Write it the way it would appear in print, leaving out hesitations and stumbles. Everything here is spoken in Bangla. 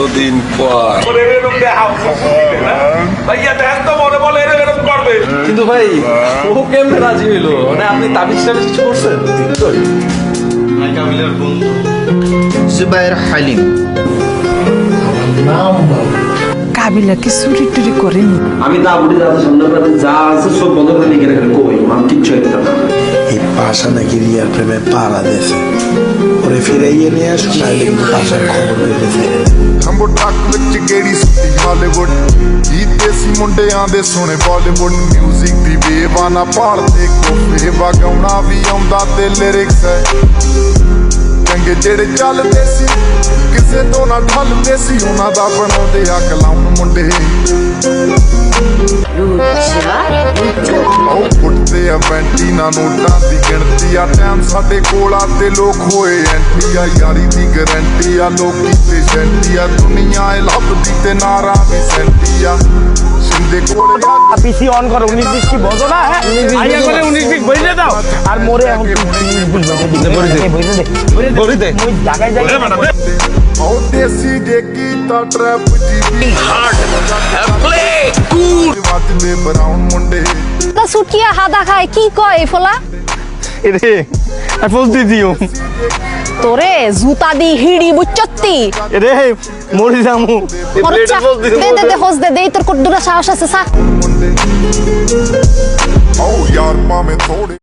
এতদিন পর। কিন্তু ভাই ও কেমনে রাজি হইলো? মানে আপনি তাবিজ টাবিজ কিছু করছেন? কাবিলের বন্ধু জুবাইর হালিম। কাবিলা কি চুরি টুরি করেনি? আমি দাবুড়ি দাদা সন্ধ্যাবেলা যা আছে সব বন্ধ করে নিয়ে গেলে কই আমার কিচ্ছু হইতে না। এই পাশা নাকি রিয়ার প্রেমে পাড়া দিয়েছে, ওরে ফিরাইয়ে নিয়ে আসো, নাইলে কিন্তু পাশার খবর পেয়েছে। ਖੰਭੋ ਟੱਕ ਵਿੱਚ ਕਿਹੜੀ ਸੁੱਤੀ ਹਾਲੀਵੁੱਡ ਜੀ ਦੇਸੀ ਮੁੰਡਿਆਂ ਦੇ ਸੋਹਣੇ ਬਾਲੀਵੁੱਡ ਮਿਊਜ਼ਿਕ ਦੀ ਬੇਵਾਨਾ ਭਾਲਦੇ ਕੋਫੇ ਵਗਾਉਣਾ ਵੀ ਆਉਂਦਾ ਤੇ ਲਿਰਿਕਸ ਹੈ ਚੰਗੇ ਜਿਹੜੇ ਚੱਲਦੇ ਸੀ ਕਿਸੇ ਤੋਂ ਨਾ ਠੱਲਦੇ ਸੀ ਉਹਨਾਂ ਦਾ ਬਣਾਉਂਦੇ ਆ ਕਲਾਉਣ ਮੁੰਡੇ ਉਹ ਉੱਠਦੇ ਆ ਬੈਂਟੀਨਾ ਨੋਟਾਂ ਦੀ ਗਿਣਤੀ ਆ ਟਾਈਮ ਸਾਡੇ ਕੋਲ ਆ ਤੇ ਲੋਕ ਹੋਏ ਐਂਟੀ ਆ ਯਾਰੀ ਦੀ ਗਾਰੰਟੀ ਆ ਲੋਕੀ ਪੇਸ਼ੈਂਟੀ ਆ ਦੁਨੀਆ ਇਹ ਲੱਭਦੀ ਤੇ ਨਾਰਾ ਵੀ ਸੈਂਟੀ ਆ ਸਿੰਦੇ ਕੋਲ পিসি অন করো 19-20 কি বোঝো না? হ্যাঁ আইয়া করে 19-20 বইলে দাও আর মোরে এখন 19-20 বইলে দে মই জায়গায় যাই ਉਹ ਦੇਸੀ ਡੇਕੀ ਤਾਂ ਟਰੈਪ ਜੀ ਵੀ ਹਾਰਡ প্লে কুল ਵੱਜਦੇ ਬਰਾਉਨ ਮੁੰਡੇ তা সুটকিয়া হাদা খায় কি কয় এই ফলা? এরে আর পোজ দি দিও তোরে জুতা দি হিড়ি বুচ্চত্তি এরে মরি যামু খরচা দে দে দে হোস দে দেই তোর কত দূর সাহস আছে সা ਉਹ ਯਾਰ ਭਾਵੇਂ ਥੋੜੇ